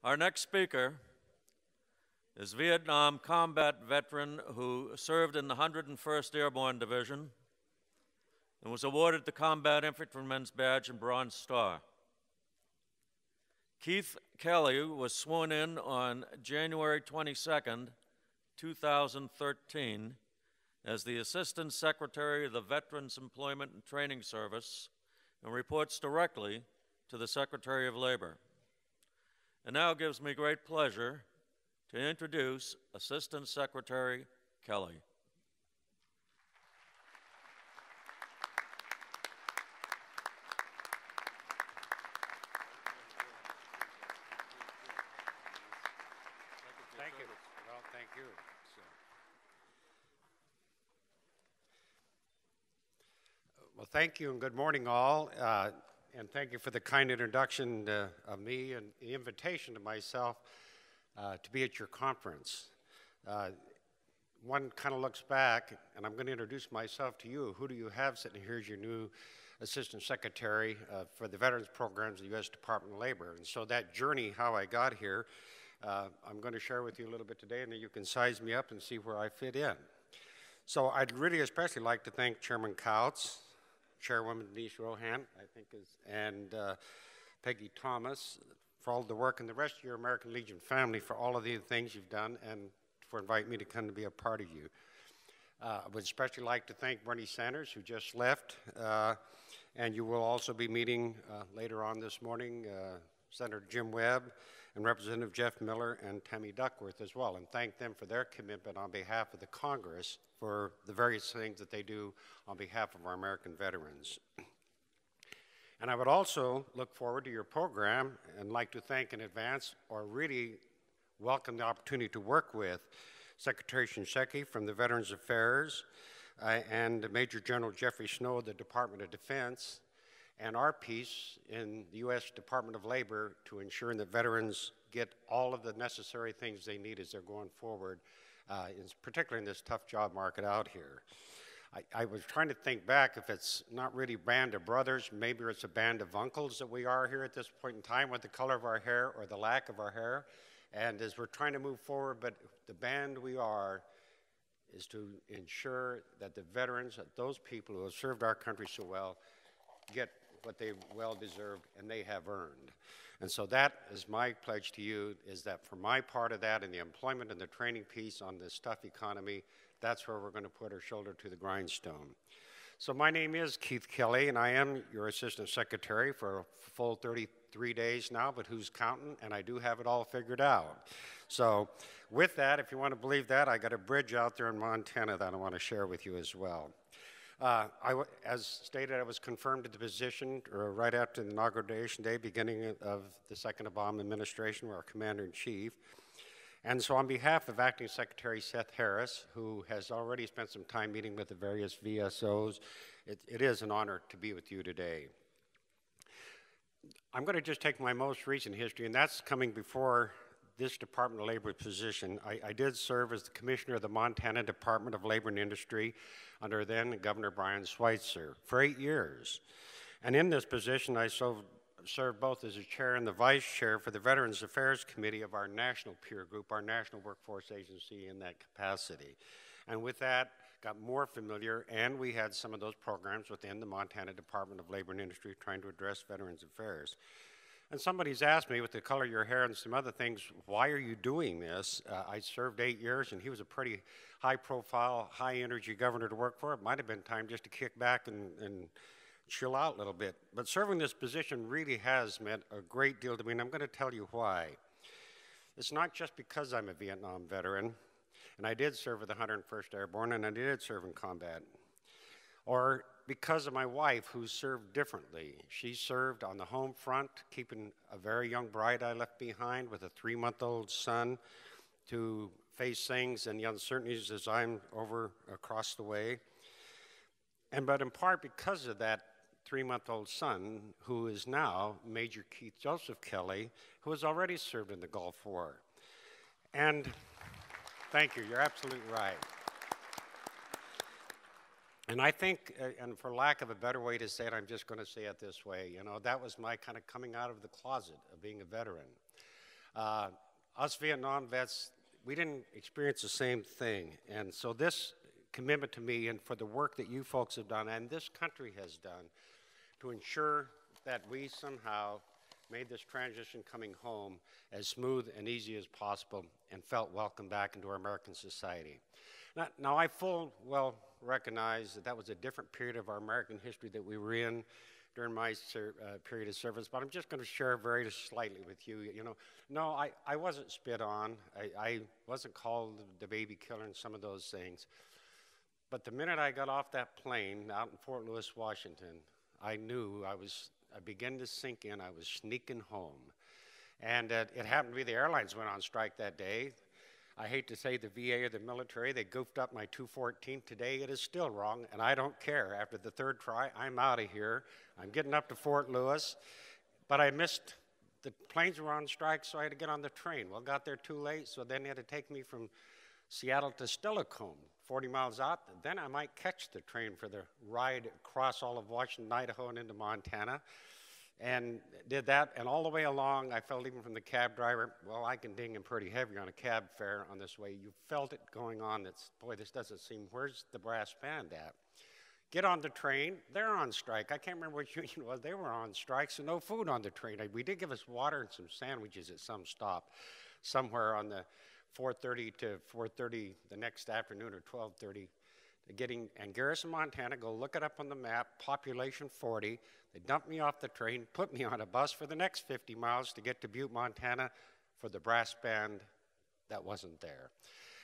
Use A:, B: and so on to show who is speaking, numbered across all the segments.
A: Our next speaker is Vietnam combat veteran who served in the 101st Airborne Division and was awarded the Combat Infantryman's Badge and Bronze Star. Keith Kelly was sworn in on January 22nd, 2013 as the Assistant Secretary of the Veterans Employment and Training Service and reports directly to the Secretary of Labor. It now gives me great pleasure to introduce Assistant Secretary Kelly.
B: Thank you. Well, thank you. Well, thank you and good morning, all. And thank you for the kind introduction of me and the invitation to myself to be at your conference. One kind of looks back, and I'm going to introduce myself to you. Who do you have sitting here as your new Assistant Secretary for the Veterans Programs of the U.S. Department of Labor? And so that journey, how I got here, I'm going to share with you a little bit today, and then you can size me up and see where I fit in. So I'd really especially like to thank Chairman Couts, Chairwoman Denise Rohan, I think, and Peggy Thomas for all the work, and the rest of your American Legion family for all of the things you've done and for inviting me to come to be a part of you. I would especially like to thank Bernie Sanders, who just left, and you will also be meeting later on this morning Senator Jim Webb and Representative Jeff Miller and Tammy Duckworth as well, and thank them for their commitment on behalf of the Congress for the various things that they do on behalf of our American veterans. And I would also look forward to your program and like to thank in advance or really welcome the opportunity to work with Secretary Shinseki from the Veterans Affairs and Major General Jeffrey Snow of the Department of Defense and our piece in the U.S. Department of Labor to ensure that veterans get all of the necessary things they need as they're going forward, particularly in this tough job market out here. I was trying to think back if it's not really a band of brothers, maybe it's a band of uncles that we are here at this point in time with the color of our hair or the lack of our hair. And as we're trying to move forward, but the band we are is to ensure that the veterans, that those people who have served our country so well, get what they well deserved and they have earned. And so that is my pledge to you, is that for my part of that and the employment and the training piece on this tough economy, that's where we're going to put our shoulder to the grindstone. So my name is Keith Kelly, and I am your Assistant Secretary for a full 33 days now, but who's counting? And I do have it all figured out. So with that, if you want to believe that, I got a bridge out there in Montana that I want to share with you as well. As stated, I was confirmed to the position right after the inauguration day, beginning of the second Obama administration, where our Commander-in-Chief. And so on behalf of Acting Secretary Seth Harris, who has already spent some time meeting with the various VSOs, it is an honor to be with you today. I'm going to just take my most recent history, and that's coming before this Department of Labor position. I did serve as the Commissioner of the Montana Department of Labor and Industry under then Governor Brian Schweitzer for 8 years. And in this position, I served both as a chair and the vice chair for the Veterans Affairs Committee of our national peer group, our national workforce agency in that capacity. And with that, got more familiar, and we had some of those programs within the Montana Department of Labor and Industry trying to address veterans affairs. And somebody's asked me, with the color of your hair and some other things, why are you doing this? I served 8 years, and he was a pretty high-profile, high-energy governor to work for. It might have been time just to kick back and chill out a little bit. But serving this position really has meant a great deal to me, and I'm going to tell you why. It's not just because I'm a Vietnam veteran, and I did serve with the 101st Airborne, and I did serve in combat, or because of my wife, who served differently. She served on the home front, keeping a very young bride I left behind with a 3-month-old son to face things and the uncertainties as I'm over across the way. But in part because of that 3-month-old son, who is now Major Keith Joseph Kelly, who has already served in the Gulf War. And thank you, you're absolutely right. And I think, and for lack of a better way to say it, I'm just going to say it this way, you know, that was my kind of coming out of the closet of being a veteran. Us Vietnam vets, we didn't experience the same thing. And so this commitment to me and for the work that you folks have done and this country has done to ensure that we somehow made this transition coming home as smooth and easy as possible and felt welcome back into our American society. Now I full well recognize that that was a different period of our American history that we were in during my period of service, but I'm just going to share very slightly with you. You know, no, I wasn't spit on. I wasn't called the baby killer and some of those things. But the minute I got off that plane out in Fort Lewis, Washington, I knew I began to sink in. I was sneaking home. And it happened to be the airlines went on strike that day. I hate to say the VA or the military, they goofed up my 214. Today it is still wrong, and I don't care. After the third try, I'm out of here. I'm getting up to Fort Lewis. But I missed, the planes were on strike, so I had to get on the train. Well, got there too late, so then they had to take me from Seattle to Steilacoom, 40 miles out. Then I might catch the train for the ride across all of Washington, Idaho, and into Montana. And did that, and all the way along, I felt even from the cab driver, well, I can ding him pretty heavy on a cab fare on this way. You felt it going on. That's, boy, this doesn't seem, where's the brass band at? Get on the train, they're on strike. I can't remember which union it was. They were on strike, so no food on the train. We did give us water and some sandwiches at some stop, somewhere on the 4:30 to 4:30 the next afternoon or 12:30. And Garrison, Montana, go look it up on the map, population 40. They dumped me off the train, put me on a bus for the next 50 miles to get to Butte, Montana for the brass band that wasn't there.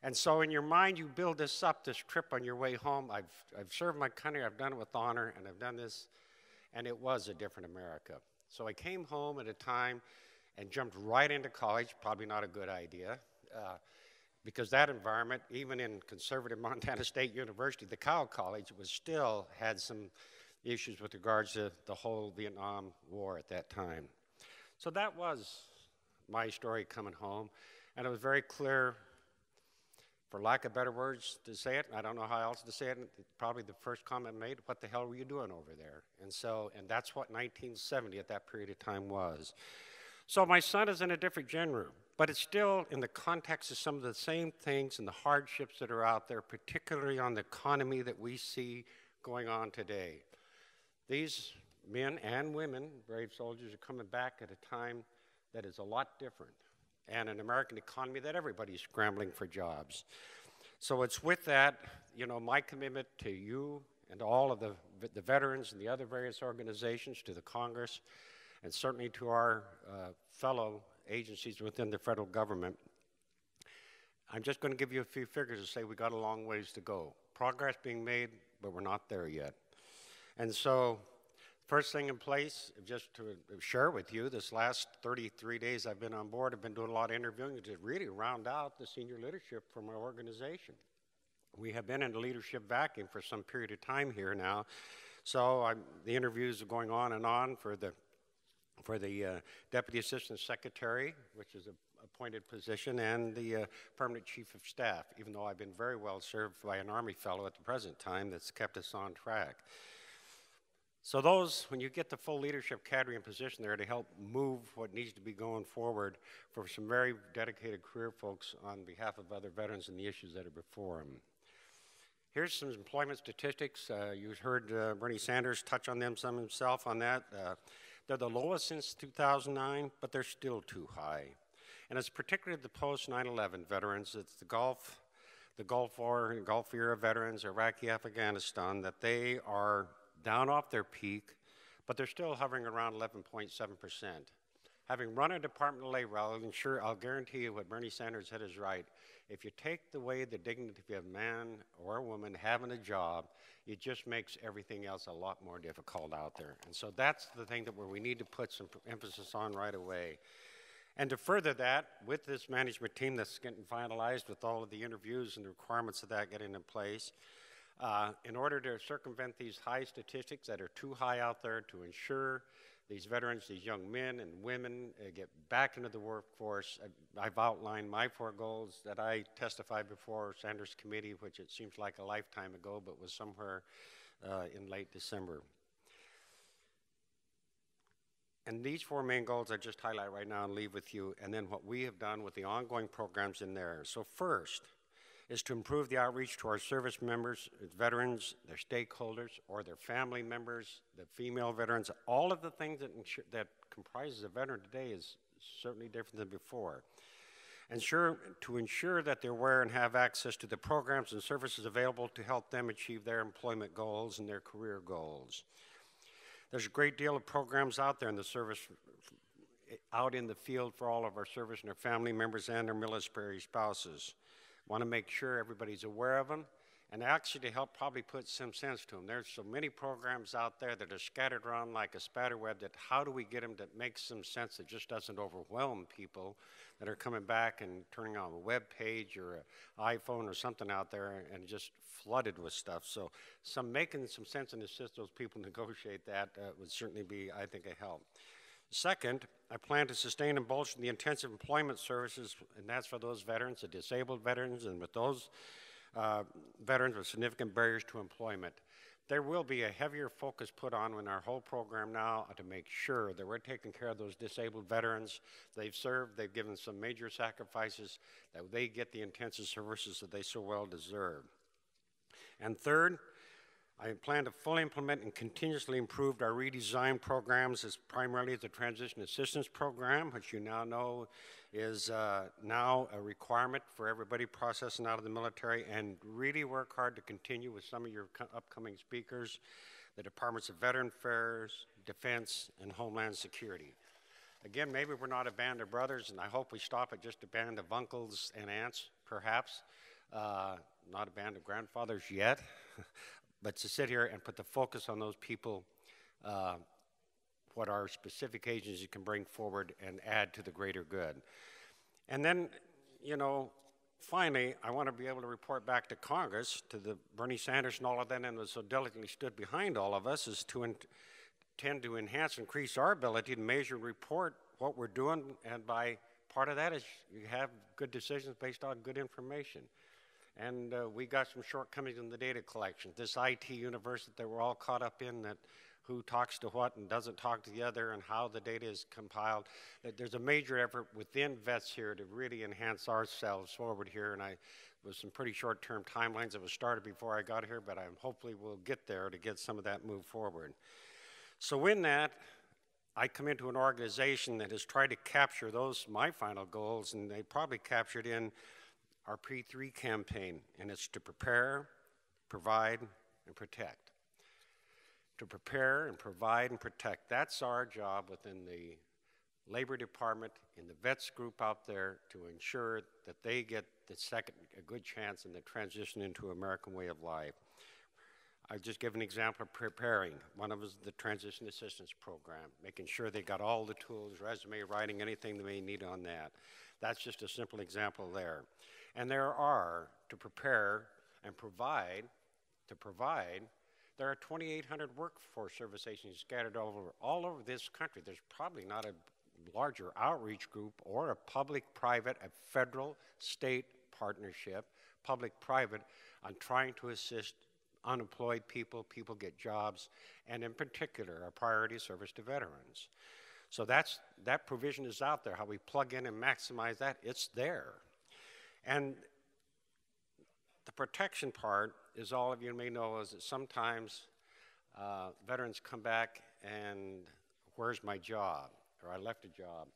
B: And so in your mind, you build this up, this trip on your way home. I've served my country, I've done it with honor, and I've done this, and it was a different America. So I came home at a time and jumped right into college, probably not a good idea. Because that environment, even in conservative Montana State University, the Cow College was still had some issues with regards to the whole Vietnam War at that time. So that was my story coming home, and it was very clear, for lack of better words to say it, I don't know how else to say it, probably the first comment made, what the hell were you doing over there? And that's what 1970 at that period of time was. So my son is in a different genre, but it's still in the context of some of the same things and the hardships that are out there, particularly on the economy that we see going on today. These men and women, brave soldiers, are coming back at a time that is a lot different, and an American economy that everybody's scrambling for jobs. So it's with that, you know, my commitment to you and to all of the veterans and the other various organizations, to the Congress, and certainly to our fellow agencies within the federal government. I'm just going to give you a few figures to say we got a long ways to go. Progress being made, but we're not there yet. And so, first thing in place, just to share with you, this last 33 days I've been on board, I've been doing a lot of interviewing to really round out the senior leadership from our organization. We have been in a leadership vacuum for some period of time here now. So the interviews are going on for the Deputy Assistant Secretary, which is an appointed position, and the Permanent Chief of Staff, even though I've been very well served by an Army fellow at the present time that's kept us on track. So those, when you get the full leadership cadre in position there to help move what needs to be going forward for some very dedicated career folks on behalf of other veterans and the issues that are before them. Here's some employment statistics. You heard Bernie Sanders touch on them some himself on that. They're the lowest since 2009, but they're still too high. And it's particularly the post-9/11 veterans, it's the Gulf War and Gulf era veterans, Iraqi, Afghanistan, that they are down off their peak, but they're still hovering around 11.7%. Having run a Department of Labor, I'll guarantee you what Bernie Sanders said is right. If you take away the dignity of a man or a woman having a job, it just makes everything else a lot more difficult out there. And so that's the thing where we need to put some emphasis on right away. And to further that, with this management team that's getting finalized with all of the interviews and the requirements of that getting in place, in order to circumvent these high statistics that are too high out there, to ensure these veterans, these young men and women get back into the workforce, I've outlined my 4 goals that I testified before Sanders Committee, which it seems like a lifetime ago, but was somewhere in late December. And these four main goals I just highlight right now and leave with you, and then what we have done with the ongoing programs in there. So first is to improve the outreach to our service members, veterans, their stakeholders, or their family members, the female veterans. All of the things that comprises a veteran today is certainly different than before. To ensure that they're aware and have access to the programs and services available to help them achieve their employment goals and their career goals. There's a great deal of programs out there in the service, out in the field for all of our service and their family members and their military spouses. Want to make sure everybody's aware of them, and actually to help probably put some sense to them. There's so many programs out there that are scattered around like a spider web that how do we get them that makes some sense that just doesn't overwhelm people that are coming back and turning on a web page or an iPhone or something out there and just flooded with stuff. So making some sense and assist those people negotiate that would certainly be, I think, a help. Second, I plan to sustain and bolster the intensive employment services, and that's for those veterans, the disabled veterans, and with those veterans with significant barriers to employment. There will be a heavier focus put on in our whole program now to make sure that we're taking care of those disabled veterans. They've served, they've given some major sacrifices, that they get the intensive services that they so well deserve. And third, I plan to fully implement and continuously improve our redesigned programs as primarily the Transition Assistance Program, which you now know is now a requirement for everybody processing out of the military, and really work hard to continue with some of your upcoming speakers, the Departments of Veteran Affairs, Defense, and Homeland Security. Again, maybe we're not a band of brothers, and I hope we stop at just a band of uncles and aunts, perhaps. Not a band of grandfathers yet. But to sit here and put the focus on those people, what are specific agencies you can bring forward and add to the greater good. And then, you know, finally, I want to be able to report back to Congress, to the Bernie Sanders and all of them, and so diligently stood behind all of us, is to intend to enhance and increase our ability to measure and report what we're doing, and by part of that is you have good decisions based on good information. And we got some shortcomings in the data collection. This IT universe that we're all caught up in, that who talks to what and doesn't talk to the other, and how the data is compiled. There's a major effort within VETS here to really enhance ourselves forward here, and with some pretty short-term timelines that was started before I got here, but hopefully we'll get there to get some of that moved forward. So in that, I come into an organization that has tried to capture my final goals, and they probably captured in our P3 campaign, and it's to prepare, provide, and protect. To prepare and provide and protect. That's our job within the Labor Department, in the VETS group out there, to ensure that they get a good chance in the transition into an American way of life. I'll just give an example of preparing. One of them is the Transition Assistance Program, making sure they got all the tools, resume writing, anything they may need on that. That's just a simple example there. And there are, to prepare and provide, there are 2,800 workforce service agencies scattered all over this country. There's probably not a larger outreach group or a public-private, a federal, state partnership, public-private, on trying to assist unemployed people get jobs, and in particular, our priority service to veterans. So that provision is out there. How we plug in and maximize that, it's there. And the protection part, as all of you may know, is that sometimes veterans come back and, where's my job? Or I left a job.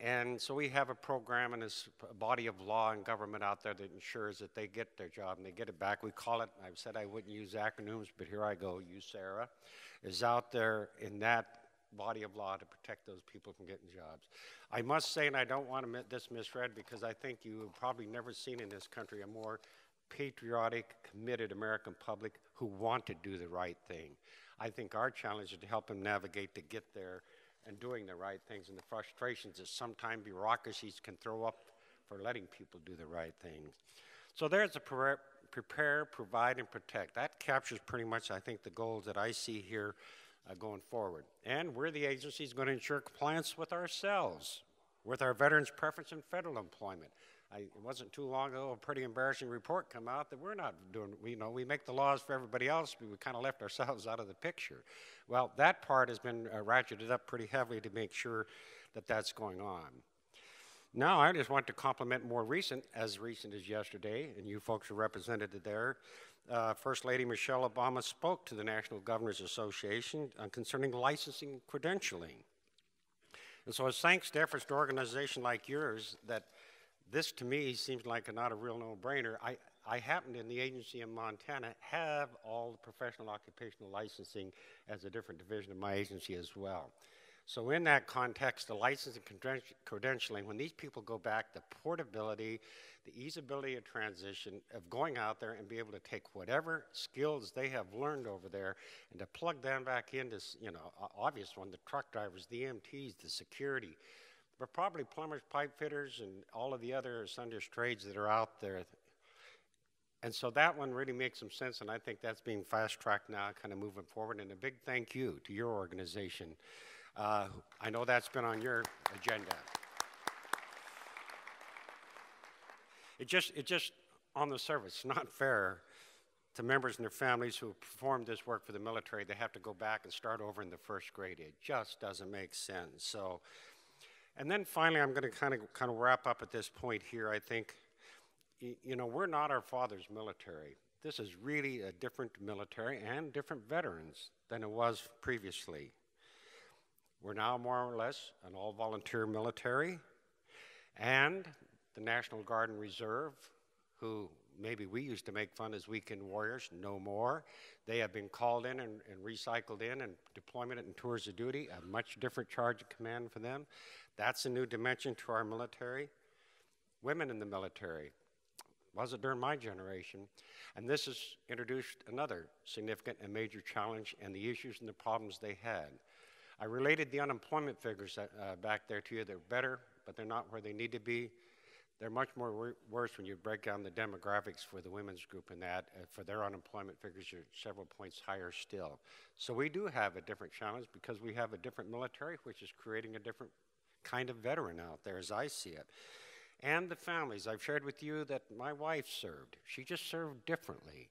B: And so we have a program and a body of law and government out there that ensures that they get their job and they get it back. We call it, I've said I wouldn't use acronyms, but here I go, USARA, is out there in that body of law to protect those people from getting jobs. I must say, and I don't want this misread, because I think you have probably never seen in this country a more patriotic, committed American public who want to do the right thing. I think our challenge is to help them navigate to get there and doing the right things, and the frustrations that sometimes bureaucracies can throw up for letting people do the right things. So there's a prepare, provide, and protect. That captures pretty much, I think, the goals that I see here going forward. And we're the agencies going to ensure compliance with ourselves, with our veterans' preference in federal employment. It wasn't too long ago, a pretty embarrassing report come out that we're not doing, we make the laws for everybody else, but we kind of left ourselves out of the picture. Well, that part has been ratcheted up pretty heavily to make sure that that's going on. Now, I just want to compliment more recent as yesterday, and you folks are represented there. First Lady Michelle Obama spoke to the National Governors Association concerning licensing and credentialing. And so it's thanks to efforts to organizations like yours that this, to me, seems like not a real no-brainer. I happen in the agency in Montana have all the professional occupational licensing as a different division of my agency as well. So in that context, the licensing and credentialing, when these people go back, the portability, the easeability of transition, of going out there and be able to take whatever skills they have learned over there and to plug them back into, obvious one, the truck drivers, the EMTs, the security, but probably plumbers, pipe fitters, and all of the other sundry trades that are out there. And so that one really makes some sense, and I think that's being fast-tracked now, kind of moving forward. And a big thank you to your organization. I know that's been on your agenda. It just on the surface, it's not fair to members and their families who have performed this work for the military. They have to go back and start over in the first grade. It just doesn't make sense. So. And then finally, I'm going to kind of wrap up at this point here. I think, we're not our father's military. This is really a different military and different veterans than it was previously. We're now more or less an all-volunteer military, and the National Guard and Reserve, who maybe we used to make fun as weekend warriors, no more. They have been called in and recycled in, and deployment and tours of duty, a much different charge of command for them. That's a new dimension to our military. Women in the military, was it during my generation? And this has introduced another significant and major challenge and the issues and the problems they had. I related the unemployment figures back there to you. They're better, but they're not where they need to be. They're much more worse when you break down the demographics for the women's group in that. For their unemployment figures are several points higher still. So we do have a different challenge because we have a different military, which is creating a different kind of veteran out there as I see it. And the families. I've shared with you that my wife served. She just served differently.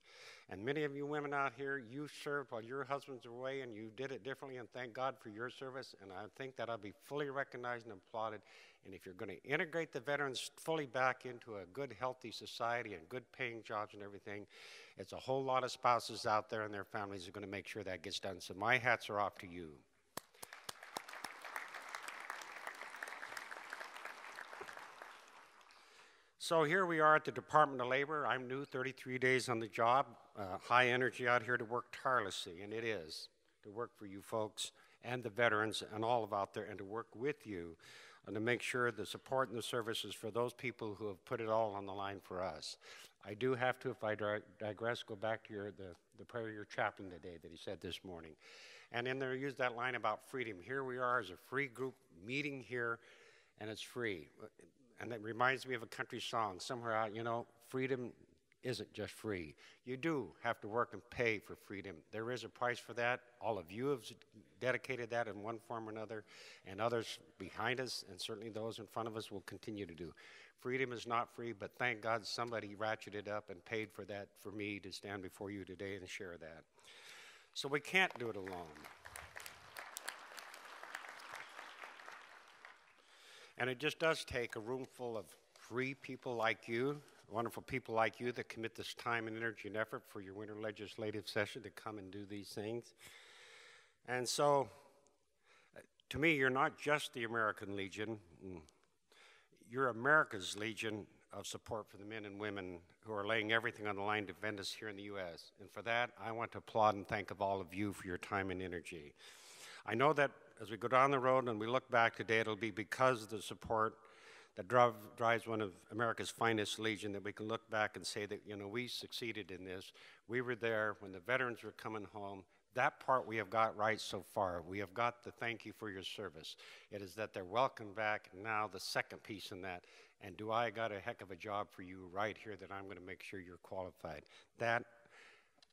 B: And many of you women out here, you served while your husbands were away and you did it differently, and thank God for your service. And I think that'll be fully recognized and applauded. And if you're going to integrate the veterans fully back into a good, healthy society and good paying jobs and everything, it's a whole lot of spouses out there and their families are going to make sure that gets done. So my hats are off to you. So here we are at the Department of Labor. I'm new, 33 days on the job, high energy out here to work tirelessly, and it is, to work for you folks and the veterans and all of out there and to work with you and to make sure the support and the services for those people who have put it all on the line for us. I do have to, if I digress, go back to the prayer of your chaplain today that he said this morning. And in there, he used that line about freedom. Here we are as a free group meeting here, and it's free. And that reminds me of a country song. Somewhere out, freedom isn't just free. You do have to work and pay for freedom. There is a price for that. All of you have dedicated that in one form or another, and others behind us, and certainly those in front of us will continue to do. Freedom is not free, but thank God somebody ratcheted up and paid for that for me to stand before you today and share that. So we can't do it alone. And it just does take a room full of free people like you, wonderful people like you that commit this time and energy and effort for your winter legislative session to come and do these things. And so, to me, you're not just the American Legion. You're America's Legion of support for the men and women who are laying everything on the line to defend us here in the U.S. And for that, I want to applaud and thank of all of you for your time and energy. I know that as we go down the road and we look back today, it'll be because of the support that drives one of America's finest Legion that we can look back and say that, we succeeded in this. We were there when the veterans were coming home. That part we have got right so far. We have got the thank you for your service. It is that they're welcome back. Now the second piece in that, and do I got a heck of a job for you right here that I'm going to make sure you're qualified. That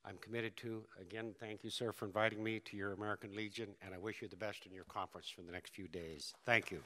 B: I'm committed to. Again, thank you, sir, for inviting me to your American Legion, and I wish you the best in your conference for the next few days. Thank you.